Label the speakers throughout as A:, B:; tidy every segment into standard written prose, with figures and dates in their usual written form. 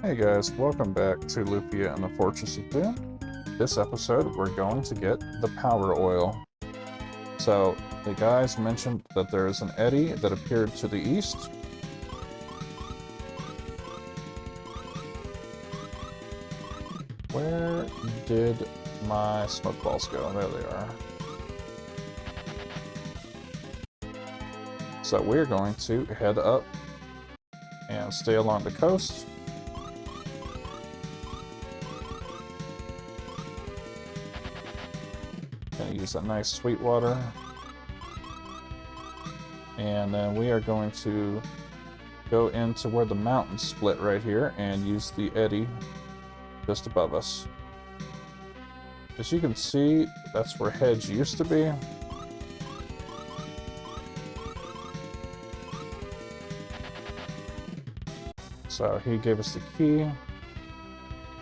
A: Hey guys, welcome back to Lufia and the Fortress of Doom. This episode, we're going to get the power oil. So, the guys mentioned that there is an eddy that appeared to the east. Where did my smoke balls go? There they are. So we're going to head up and stay along the coast. Gonna use that nice sweet water. And then we are going to go into where the mountains split right here and use the eddy just above us. As you can see, that's where Hedge used to be. So he gave us the key.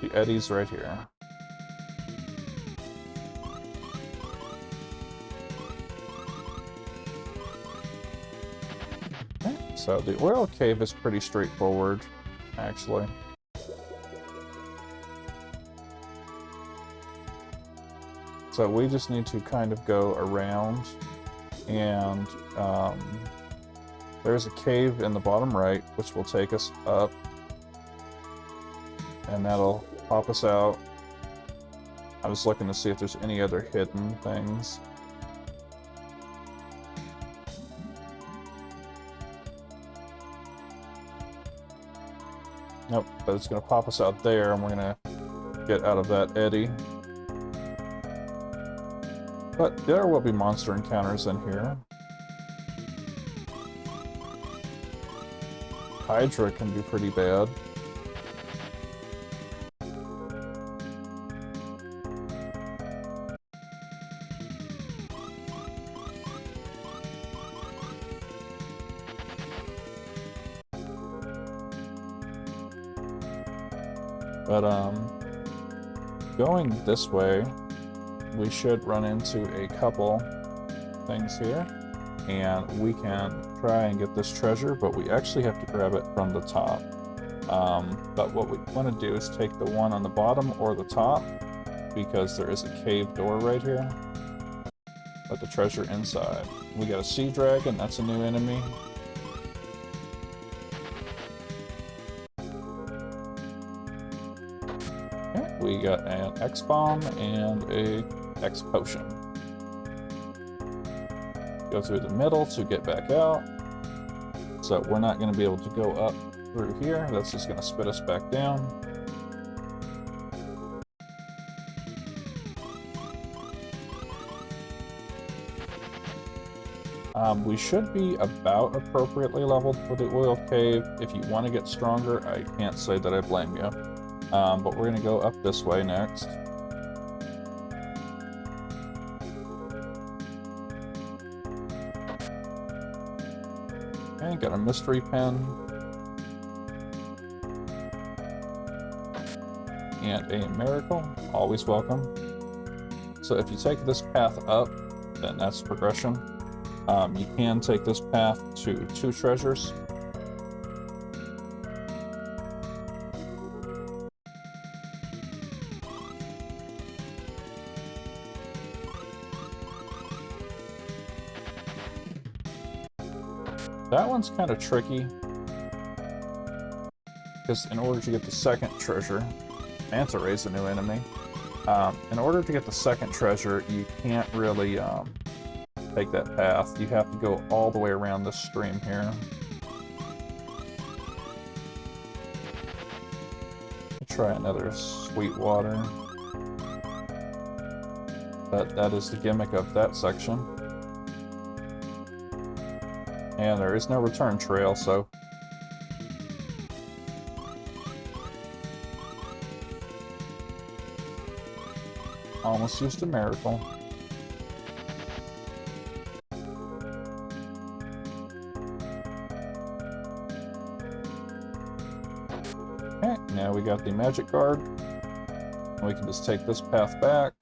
A: The eddy's right here. Okay, so the oil cave is pretty straightforward, actually. So we just need to kind of go around, and there's a cave in the bottom right, which will take us up, and that'll pop us out. I was looking to see if there's any other hidden things. Nope, but it's going to pop us out there, and we're going to get out of that eddy. But there will be monster encounters in here. Hydra can be pretty bad. But going this way, we should run into a couple things here, and we can try and get this treasure, but we actually have to grab it from the top. But what we want to do is take the one on the bottom or the top, because there is a cave door right here with the treasure inside. We got a sea dragon, that's a new enemy. Okay, we got an X-bomb and a X-potion. Go through the middle to get back out. So we're not going to be able to go up through here. That's just going to spit us back down. We should be about appropriately leveled for the oil cave. If you want to get stronger, I can't say that I blame you. But we're going to go up this way next. Okay, got a mystery pen. And a miracle, always welcome. So if you take this path up, then that's progression. You can take this path to 2 treasures. That one's kind of tricky, because in order to get the second treasure, Manta Ray's a new enemy. In order to get the second treasure, you can't really take that path. You have to go all the way around this stream here. Try another sweet water. But that is the gimmick of that section. And there is no return trail, so almost used a miracle. Okay, now we got the magic guard. We can just take this path back.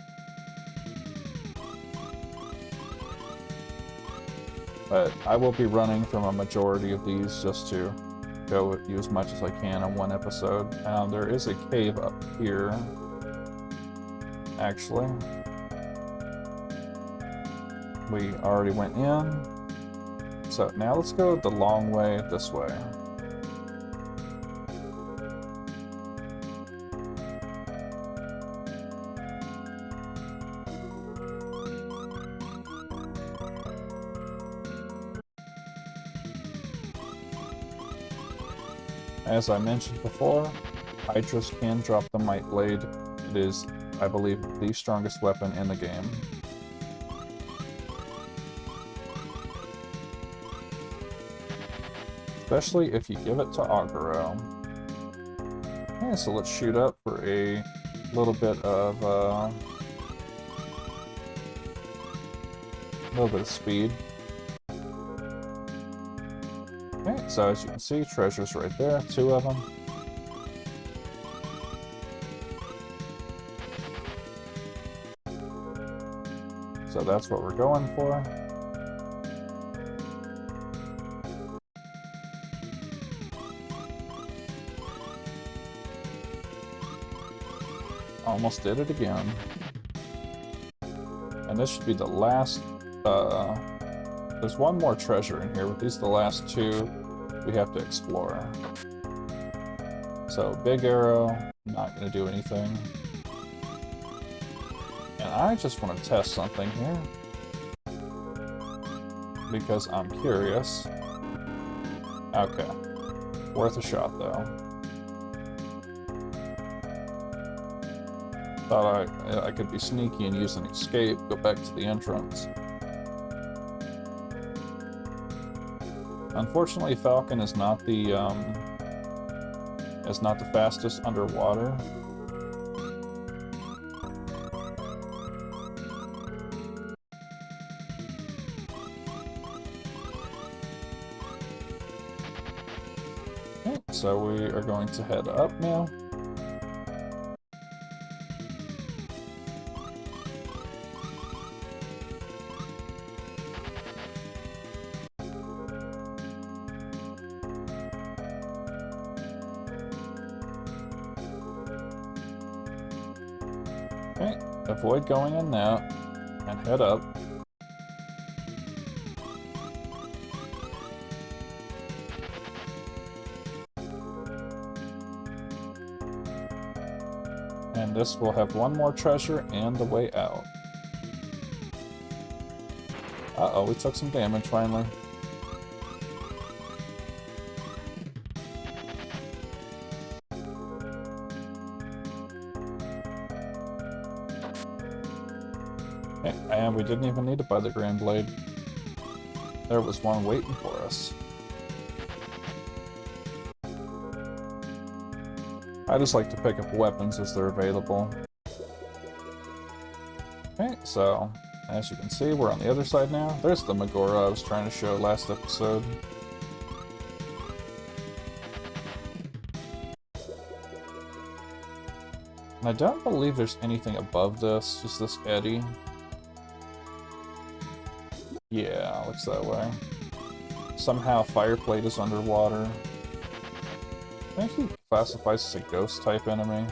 A: But I will be running from a majority of these just to go with you as much as I can in one episode. There is a cave up here, actually. We already went in. So now let's go the long way this way. As I mentioned before, Hydras can drop the Might Blade. It is, I believe, the strongest weapon in the game. Especially if you give it to Aguro. Okay, so let's shoot up for a little bit of speed. Okay, so as you can see, treasures right there, 2 of them. So that's what we're going for. Almost did it again. And this should be the last, there's one more treasure in here, but these are the last 2 we have to explore. So, big arrow, not gonna do anything. And I just want to test something here. Because I'm curious. Okay. Worth a shot, though. Thought I could be sneaky and use an escape, go back to the entrance. Unfortunately, Falcon is not the fastest underwater. Okay, so we are going to head up now. Okay, avoid going in that, and head up. And this will have one more treasure and the way out. Uh-oh, we took some damage finally. Okay, and we didn't even need to buy the Grand Blade. There was one waiting for us. I just like to pick up weapons as they're available. Okay, so as you can see, we're on the other side now. There's the Megora I was trying to show last episode. And I don't believe there's anything above this, just this eddy. Yeah, looks that way. Somehow Fireplate is underwater. I think he classifies as a ghost type enemy.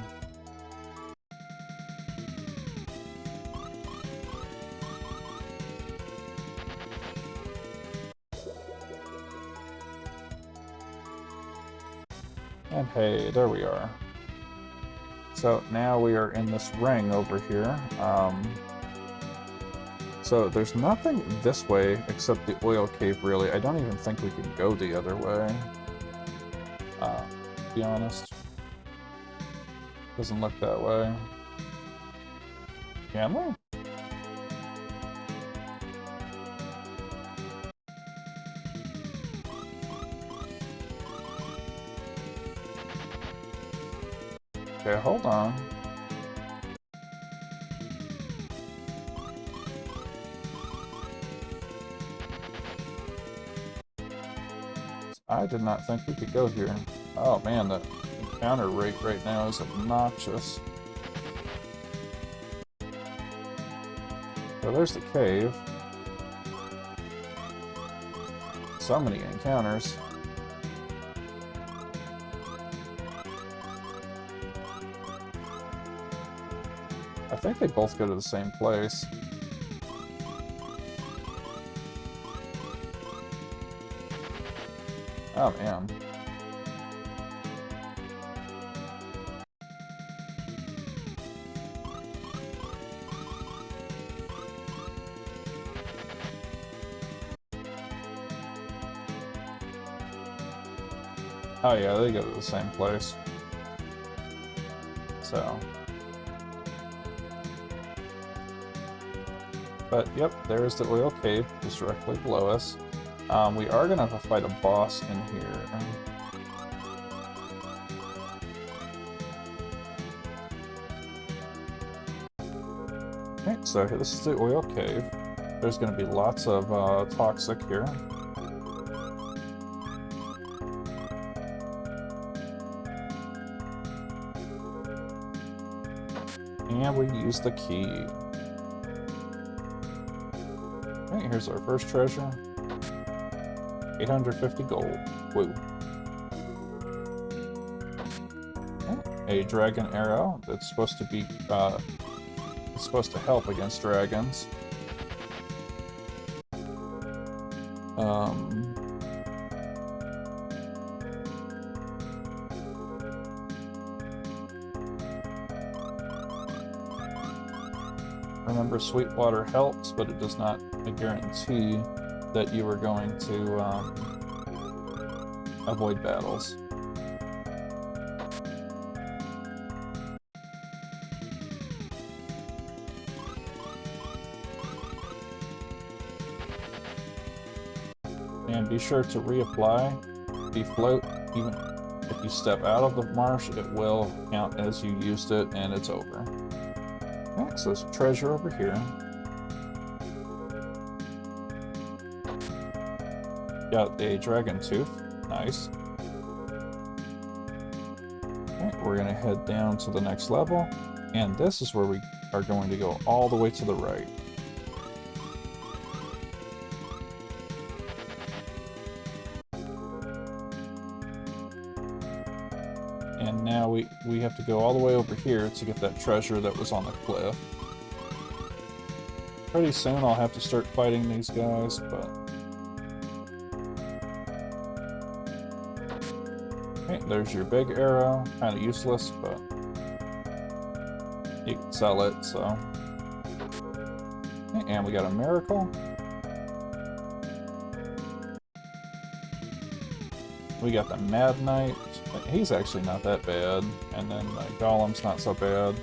A: And hey, there we are. So now we are in this ring over here. So there's nothing this way except the oil cave, really. I don't even think we can go the other way. To be honest. Doesn't look that way. Can we? Okay, hold on. I did not think we could go here. Oh man, the encounter rate right now is obnoxious. So there's the cave. So many encounters. think they both go to the same place. Oh, man. Oh yeah, they go to the same place. So. But yep, there's the oil cave just directly below us. We are gonna have to fight a boss in here. Okay, so this is the oil cave. There's gonna be lots of toxic here. And we use the key. Okay, here's our first treasure. 850 gold. Woo. Okay, a dragon arrow that's supposed to be it's supposed to help against dragons. Remember, sweet water helps, but it does not guarantee that you are going to avoid battles. And be sure to reapply. If you float, even if you step out of the marsh, it will count as you used it and it's over. Okay, so there's a treasure over here. Got a dragon tooth. Nice. Okay, we're gonna head down to the next level, and this is where we are going to go all the way to the right. And now we have to go all the way over here to get that treasure that was on the cliff. Pretty soon I'll have to start fighting these guys, but... Okay, there's your big arrow. Kind of useless, but... you can sell it, so... Okay, and we got a miracle. We got the Mad Knight. He's actually not that bad. And then the Golem's not so bad.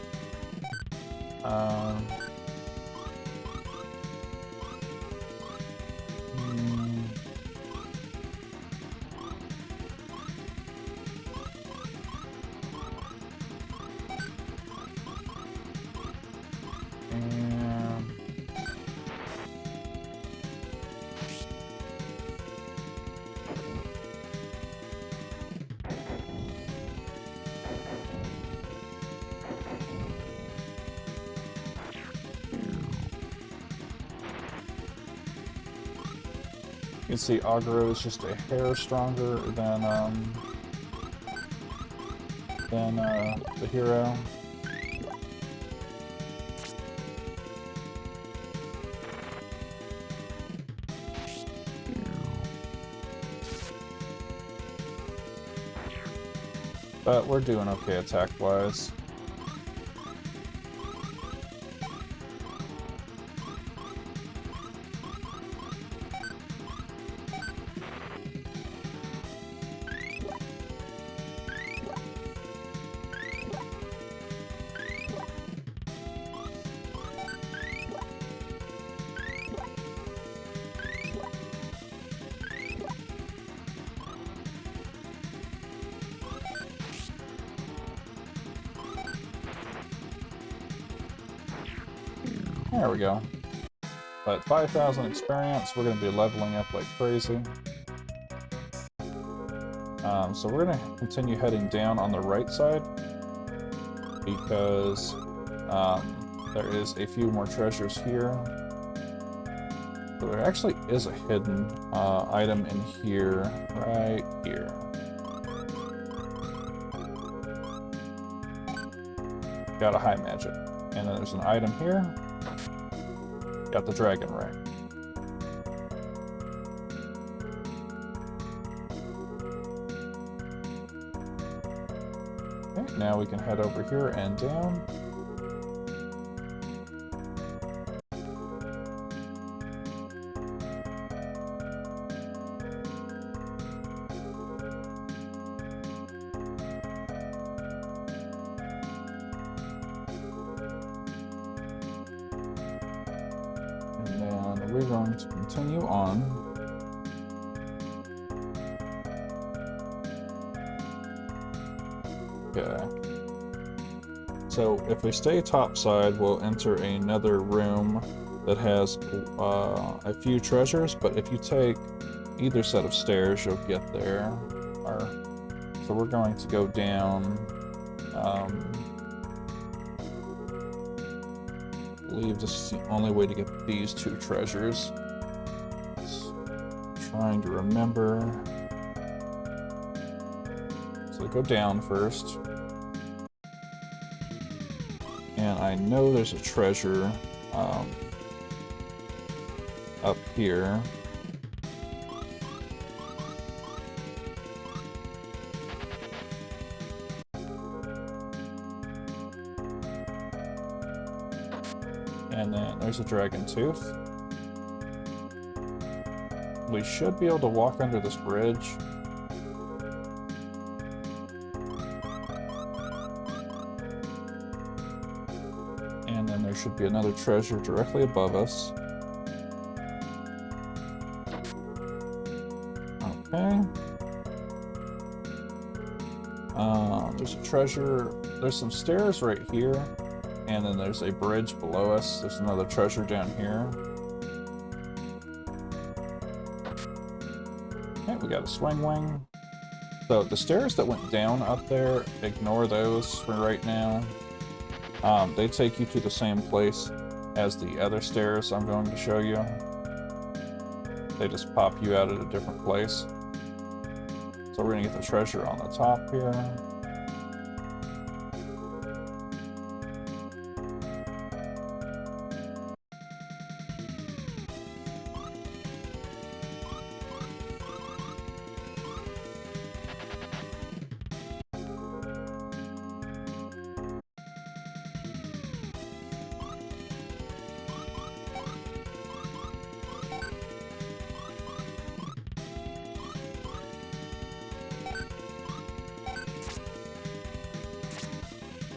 A: You can see Aggro is just a hair stronger than the hero. But we're doing okay attack-wise. There we go. But 5,000 experience, we're going to be leveling up like crazy. So we're going to continue heading down on the right side because there is a few more treasures here. So there actually is a hidden item in here, right here. Got a high magic. And then there's an item here. Got the dragon ring. Okay, now we can head over here and down. We're going to continue on. Okay. So if we stay topside, we'll enter another room that has a few treasures, but if you take either set of stairs, you'll get there. So we're going to go down. I believe this is the only way to get these two treasures. Trying to remember. So go down first. And I know there's a treasure up here. And then there's a dragon tooth. We should be able to walk under this bridge. And then there should be another treasure directly above us. Okay. There's a treasure. There's some stairs right here. And then there's a bridge below us. There's another treasure down here. Okay, we got a swing wing. So the stairs that went down up there, ignore those for right now. They take you to the same place as the other stairs I'm going to show you. They just pop you out at a different place. So we're gonna get the treasure on the top here.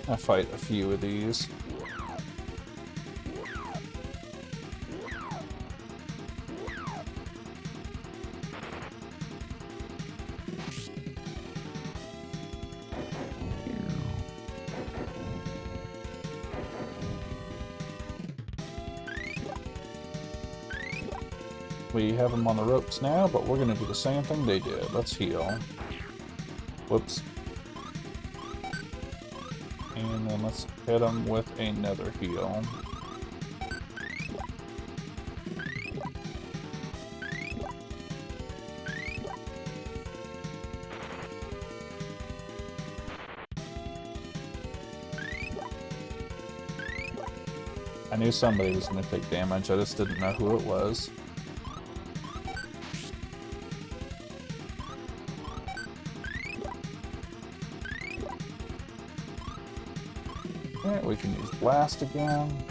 A: I fight a few of these. We have them on the ropes now, but we're going to do the same thing they did. Let's heal. Whoops. And then let's hit them with another heal. I knew somebody was going to take damage, I just didn't know who it was. Okay, we can use Blast again.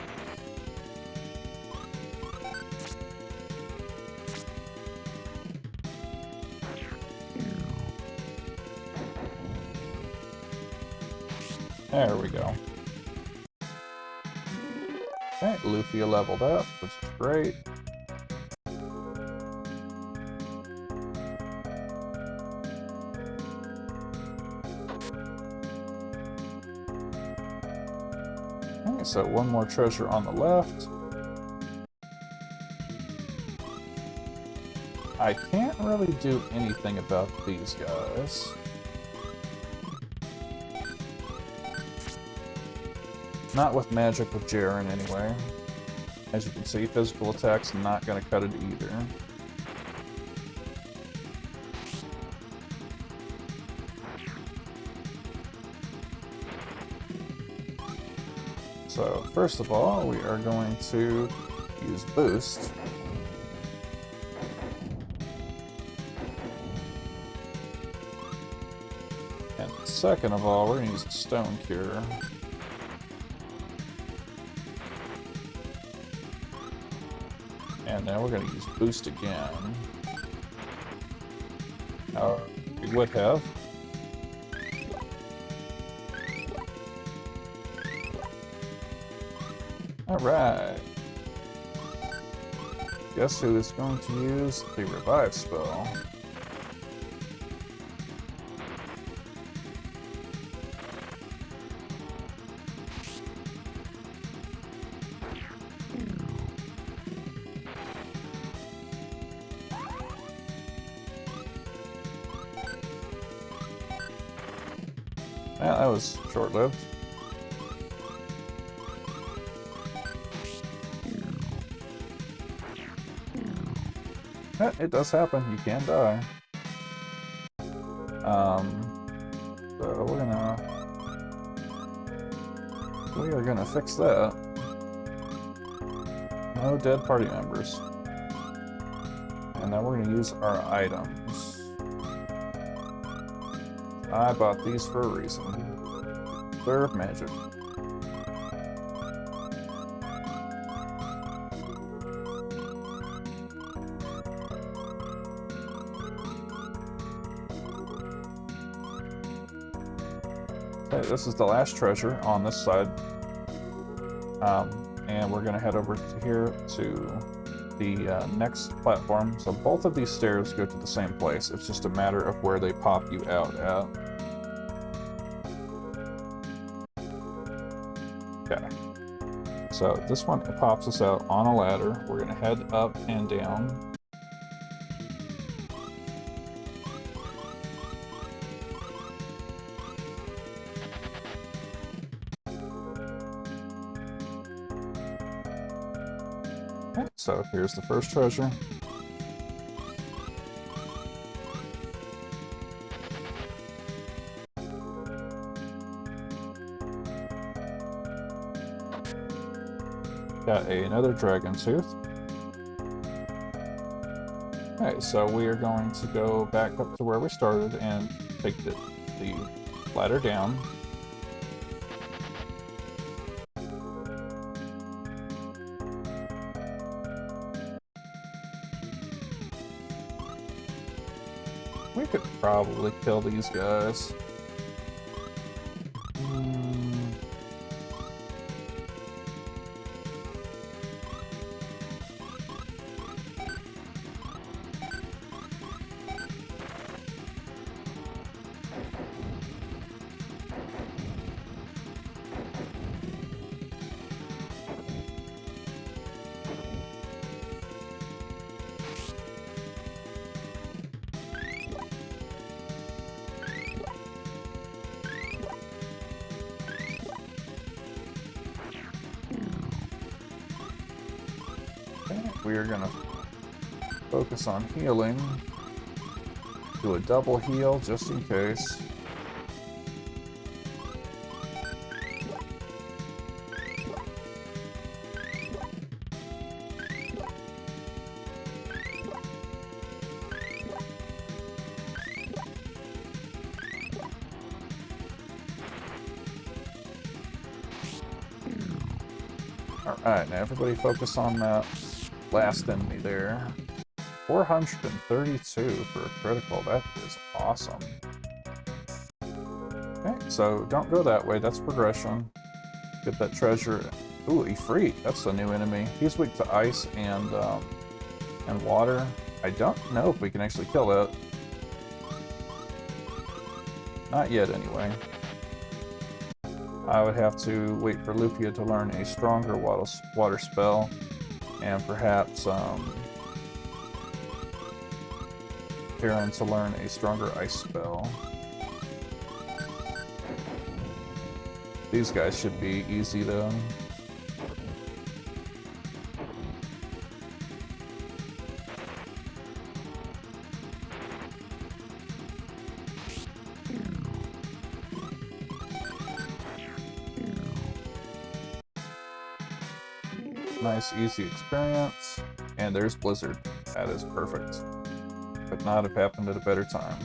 A: There we go. Okay, Lufia leveled up, which is great. Okay, so one more treasure on the left. I can't really do anything about these guys. Not with magic with Jaren, anyway. As you can see, physical attack's not going to cut it either. So first of all, we are going to use boost. And second of all, we're going to use a stone cure. And now we're going to use boost again. We would have. Alright. Guess who is going to use the revive spell? Yeah, that was short-lived. Yeah, it does happen. You can die. So we are gonna fix that. No dead party members. And now we're gonna use our items. I bought these for a reason. They're magic. Okay, this is the last treasure on this side. And we're gonna head over to here to the next platform. So both of these stairs go to the same place. It's just a matter of where they pop you out at. Okay. So this one, it pops us out on a ladder. We're gonna head up and down. Okay, so here's the first treasure. Got another dragon tooth. Okay, so we are going to go back up to where we started and take the ladder down. We could probably kill these guys. We are gonna focus on healing. Do a double heal just in case. Alright, now everybody focus on that last enemy there. 432 for a critical. That is awesome. Okay, so don't go that way. That's progression. Get that treasure. Ooh, Ifrit. That's a new enemy. He's weak to ice and water. I don't know if we can actually kill it. Not yet, anyway. I would have to wait for Lufia to learn a stronger water spell. And perhaps Karen to learn a stronger ice spell. These guys should be easy though. nice, easy experience. And there's Blizzard. That is perfect. Could not have happened at a better time.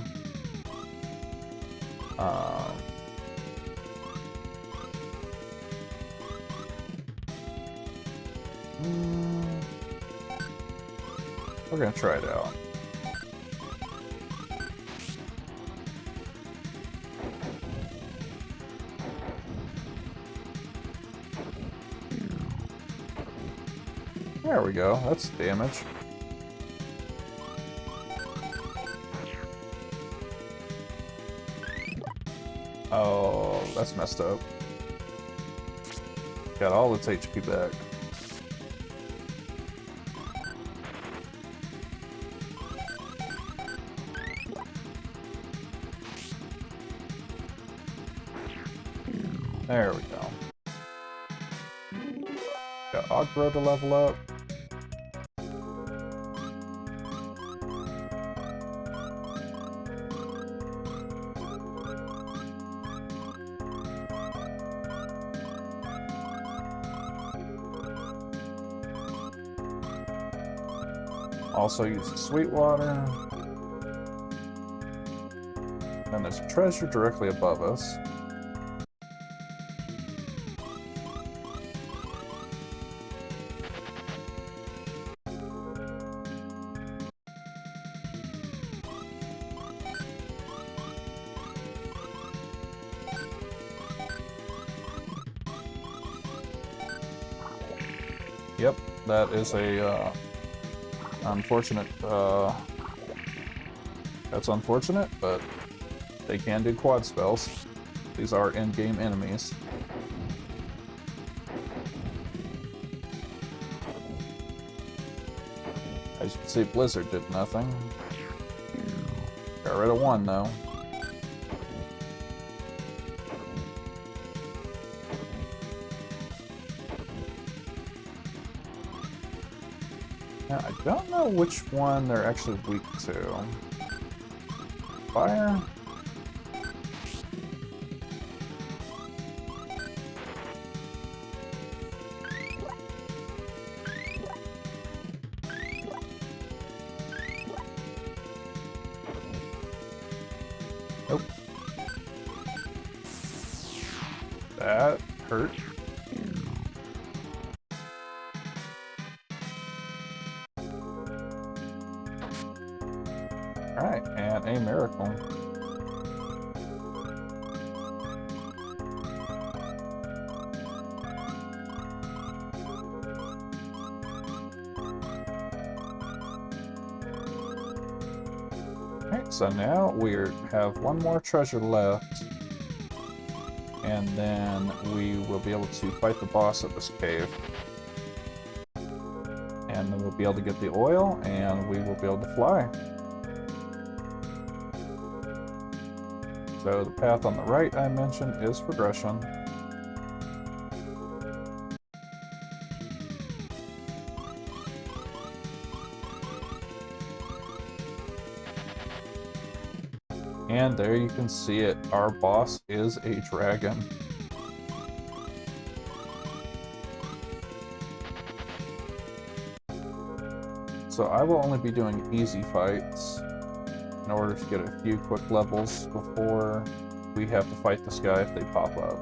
A: We're gonna try it out. There we go. That's damage. Oh, that's messed up. Got all its HP back. There we go. Got Ogro to level up. Also use Sweetwater. And there's a treasure directly above us. Yep, that is a unfortunate, that's unfortunate, but they can do quad spells. These are in-game enemies. As you can see, Blizzard did nothing. Got rid of one, though. Now, I don't know which one they're actually weak to. Fire? Nope. That hurt. Alright, and a miracle. Alright, so now we have one more treasure left. And then we will be able to fight the boss of this cave. And then we'll be able to get the oil, and we will be able to fly. So the path on the right I mentioned is progression. And there you can see it. Our boss is a dragon. So I will only be doing easy fights in order to get a few quick levels before we have to fight this guy if they pop up.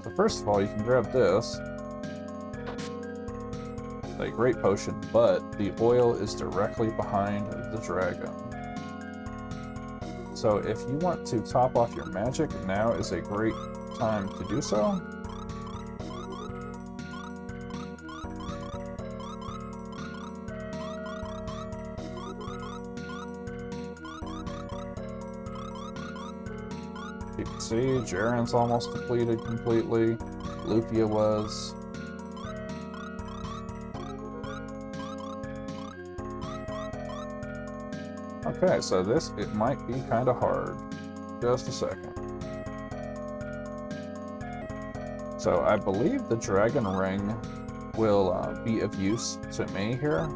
A: So first of all, you can grab this. A great potion, but the oil is directly behind the dragon. So if you want to top off your magic, now is a great time to do so. You can see Jaren's almost depleted completely. Lufia was. Okay, so this, it might be kind of hard. Just a second. So I believe the dragon ring will be of use to me here.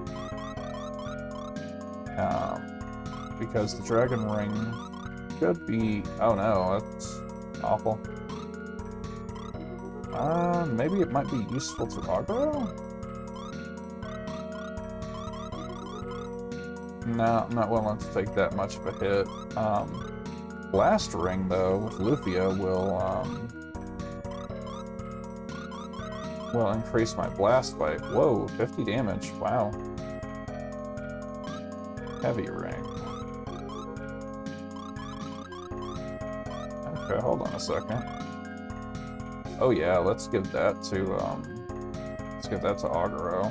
A: Because the dragon ring could be... Oh no, that's awful. Maybe it might be useful to aggro? No, I'm not willing to take that much of a hit. Blast Ring, though, with Lufia will increase my blast by, whoa, 50 damage. Wow. Heavy Ring. Okay, hold on a second. Oh yeah, let's give that to Aguro.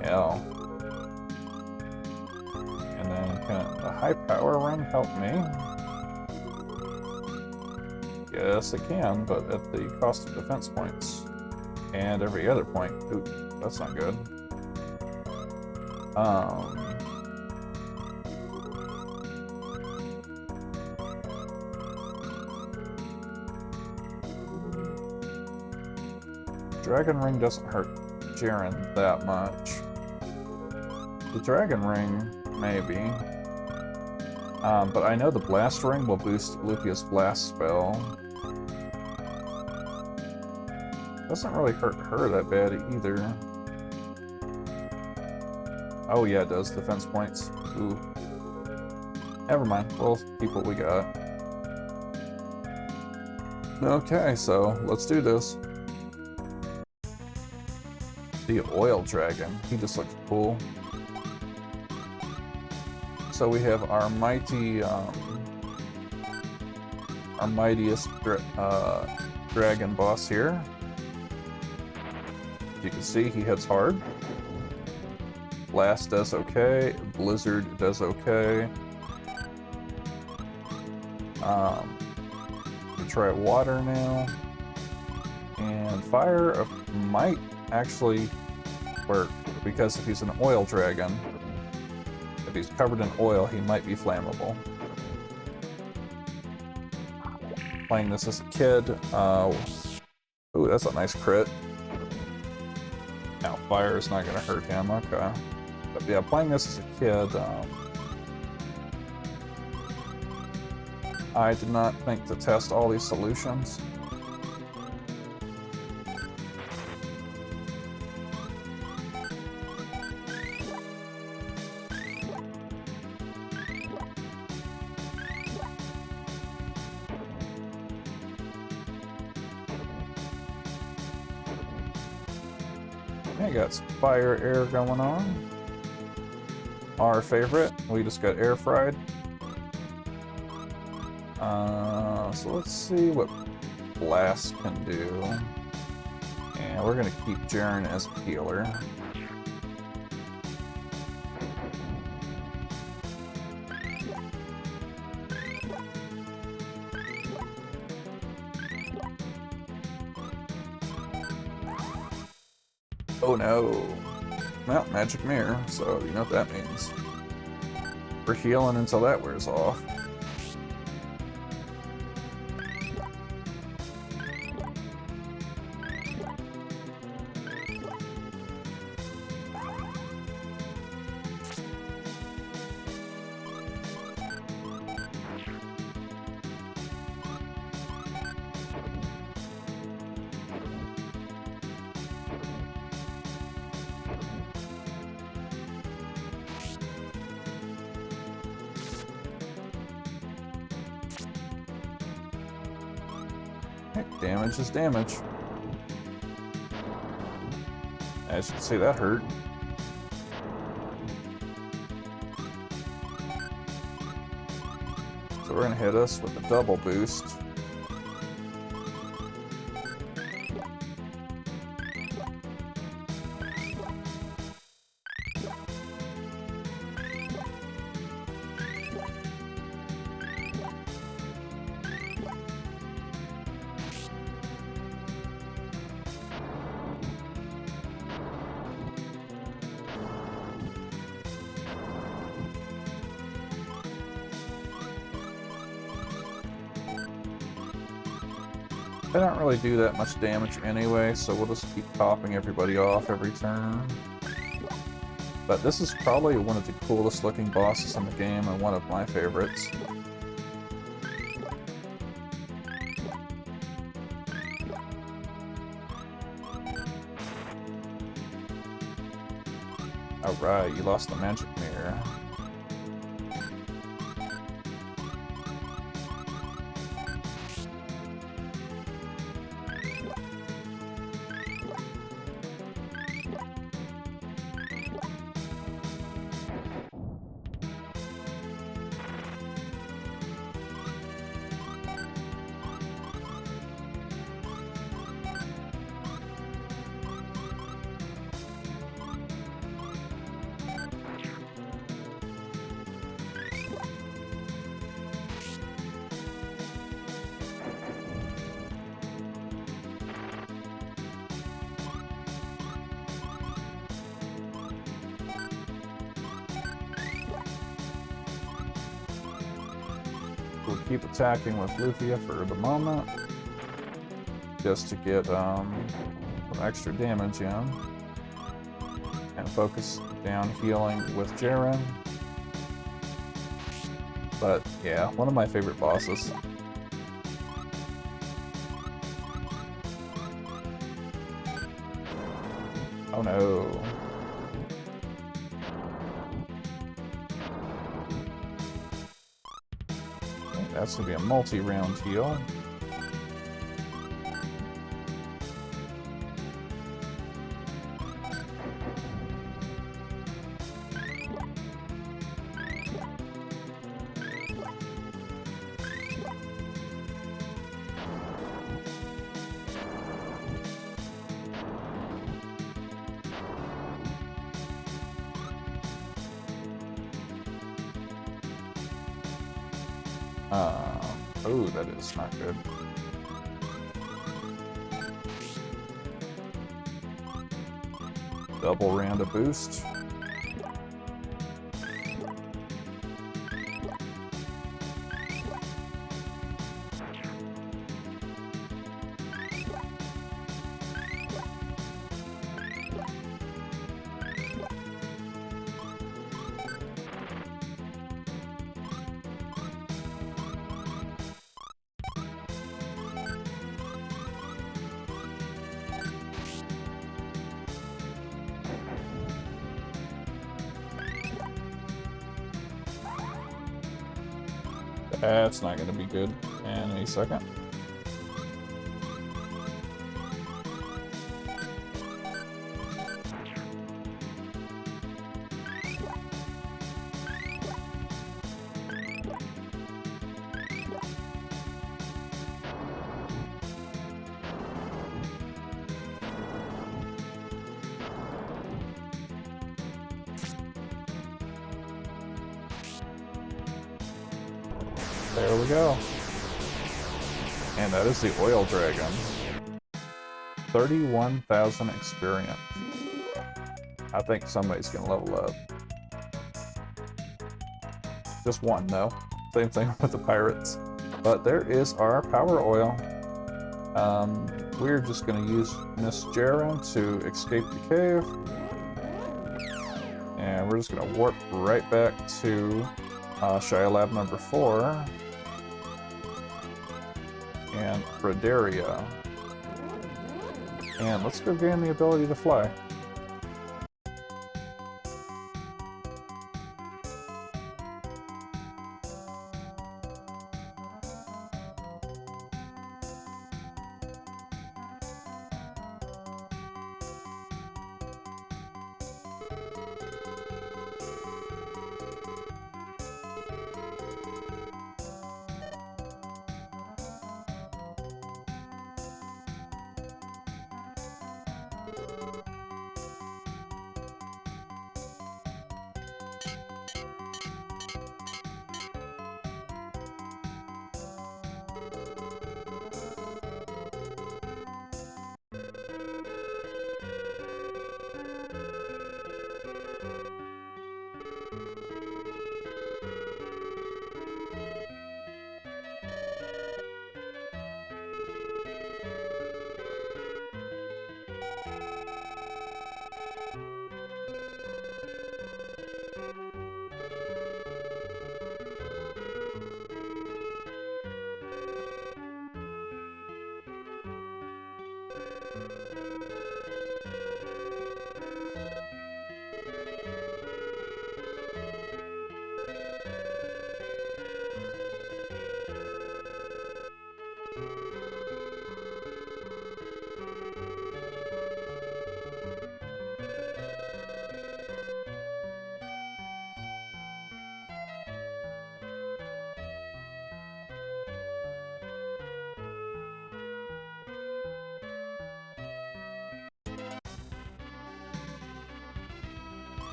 A: Yeah. And then can the High Power Ring help me? Yes, it can, but at the cost of defense points. And every other point. Ooh, that's not good. Dragon Ring doesn't hurt Jaren that much. The Dragon Ring, maybe. But I know the Blast Ring will boost Lufia's Blast spell. Doesn't really hurt her that bad either. Oh yeah, it does. Defense points. Ooh. Never mind. We'll keep what we got. Okay, so let's do this. The Oil Dragon. He just looks cool. So we have our mightiest dragon boss here. You can see he hits hard. Blast does okay. Blizzard does okay. We try water now. And fire might actually work, because if he's an oil dragon, if he's covered in oil, he might be flammable. Playing this as a kid, ooh, that's a nice crit. Now, fire is not going to hurt him, okay. But yeah, playing this as a kid, I did not think to test all these solutions. I got some fire air going on. Our favorite. We just got air fried. So let's see what blast can do. And we're gonna keep Jaren as a healer. Oh no. Well, magic mirror, so you know what that means. We're healing until that wears off. Damage is damage. As you can see, that hurt. So we're gonna hit us with a double boost. They don't really do that much damage anyway, so we'll just keep topping everybody off every turn. But this is probably one of the coolest looking bosses in the game and one of my favorites. Alright, you lost the magic mirror. We'll keep attacking with Lufia for the moment, just to get some extra damage in, and focus down healing with Jaren. But yeah, one of my favorite bosses. Oh no. That's gonna be a multi-round heal. Oh, that is not good. Double round of boost. That's not going to be good in a second. There we go. And that is the oil dragon. 31,000 experience. I think somebody's gonna level up. Just one, though. Same thing with the pirates. But there is our power oil. We're just gonna use Miss Jaren to escape the cave. And we're just gonna warp right back to Shia Lab number 4. And Frederia. And let's go gain the ability to fly.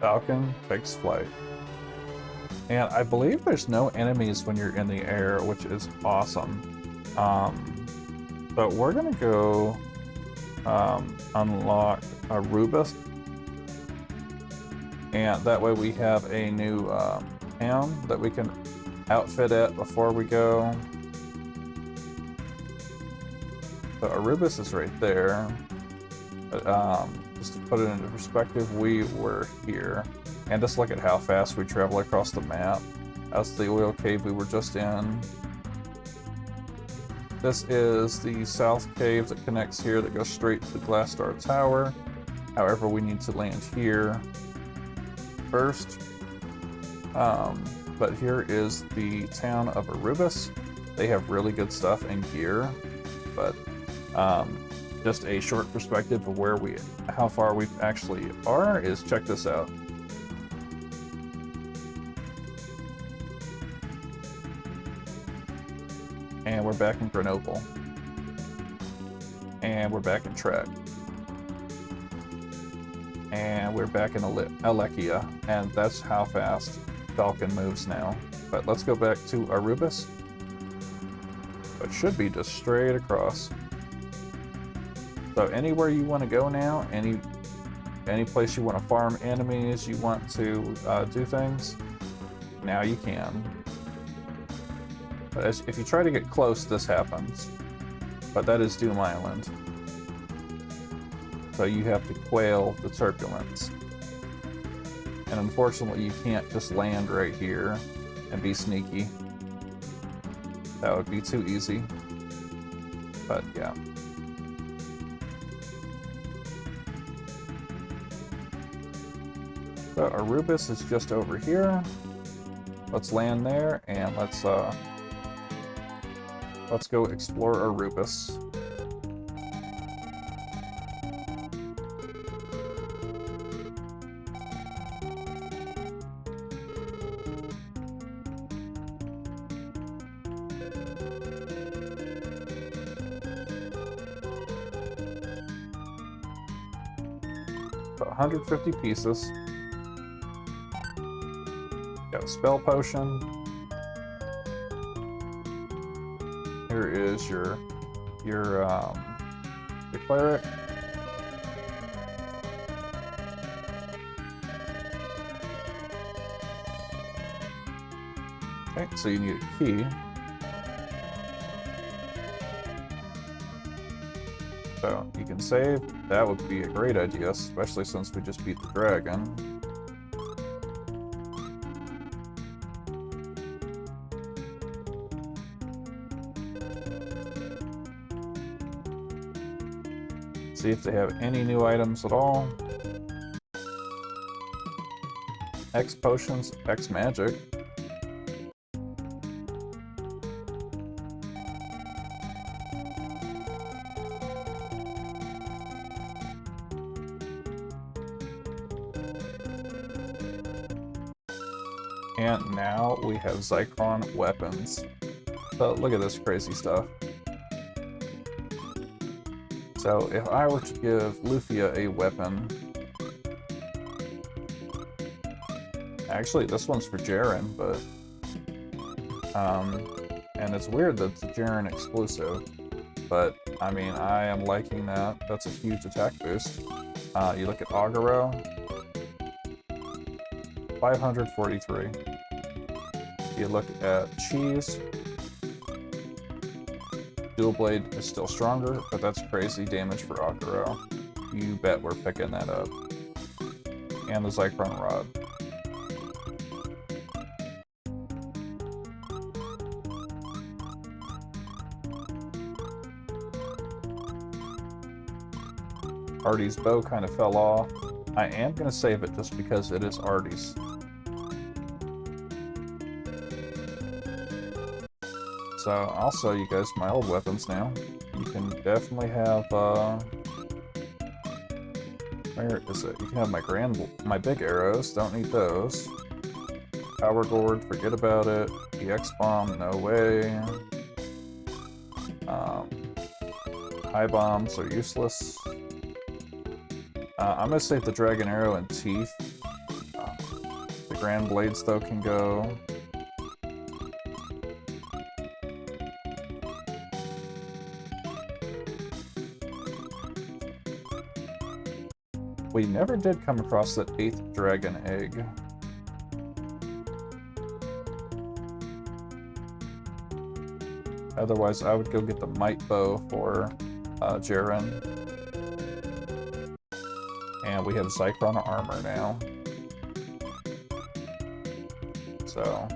A: Falcon takes flight. And I believe there's no enemies when you're in the air, which is awesome. But we're gonna go unlock a Rubus. And that way we have a new town that we can outfit it before we go. So Arubis is right there. But just to put it into perspective, we were here. And just look at how fast we travel across the map. That's the oil cave we were just in. This is the south cave that connects here that goes straight to the Glass Star Tower. However, we need to land here first. But here is the town of Arubis. They have really good stuff and gear, but just a short perspective of how far we actually are is check this out. And we're back in Grenoble. And we're back in Trek. And we're back in Alekia. And that's how fast Falcon moves now. But let's go back to Arubis. It should be just straight across. So anywhere you want to go now, any place you want to farm enemies, you want to do things, now you can. But if you try to get close, this happens. But that is Doom Island. So you have to quail the turbulence. And unfortunately, you can't just land right here and be sneaky. That would be too easy. But yeah. So Arubis is just over here. Let's land there and let's go explore Arubis. About 150 pieces. Got a spell potion. Here is your cleric. Okay, so you need a key. So you can save. That would be a great idea, especially since we just beat the dragon. See if they have any new items at all. X potions, X magic. And now we have Zycron weapons. So look at this crazy stuff. So if I were to give Lufia a weapon... Actually, this one's for Jaren, but... and it's weird that it's a Jaren exclusive. But, I mean, I am liking that. That's a huge attack boost. You look at Agaro. 543. You look at Cheese. Dual Blade is still stronger, but that's crazy damage for Agaro. You bet we're picking that up. And the Zycron Rod. Artie's bow kind of fell off. I am going to save it just because it is Artie's. So I'll sell you guys my old weapons now. You can definitely have, where is it? You can have my big arrows, don't need those. Power Gourd, forget about it. EX Bomb, no way. High Bombs are useless. I'm gonna save the Dragon Arrow and Teeth, Grand Blades, though, can go. We never did come across that 8th dragon egg. Otherwise, I would go get the Might Bow for Jaren. And we have Zycron armor now. So...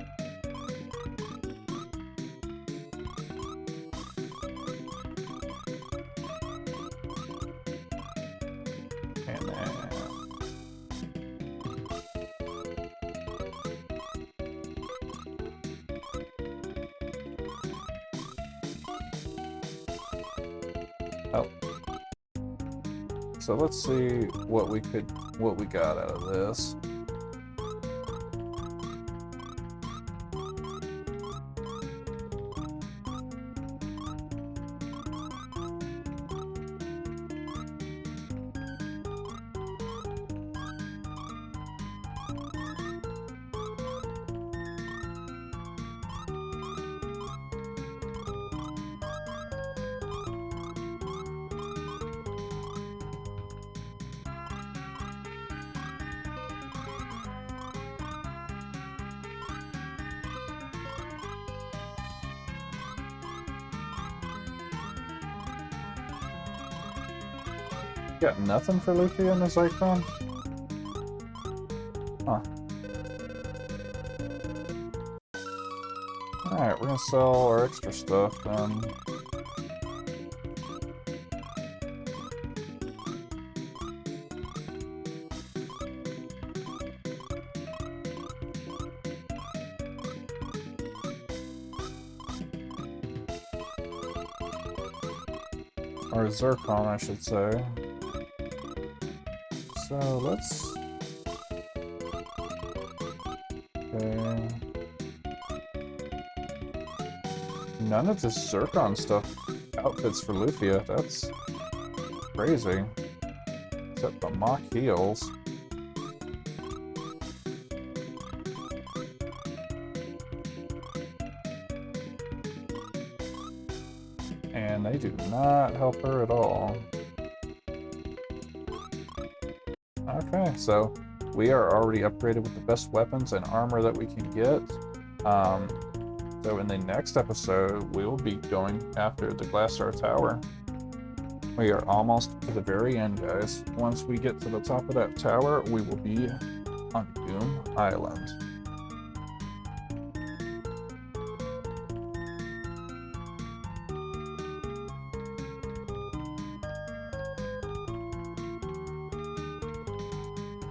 A: and then... oh. So let's see what we got out of this. Got nothing for Lufia in the Zycron? Huh. Alright, we're gonna sell our extra stuff then. Or Zircon, I should say. So let's... okay. None of this Zircon stuff outfits for Lufia. That's crazy. Except the mock heals. And they do not help her at all. Okay, so we are already upgraded with the best weapons and armor that we can get. So in the next episode, we will be going after the Glass Star Tower. We are almost to the very end, guys. Once we get to the top of that tower, we will be on Doom Island.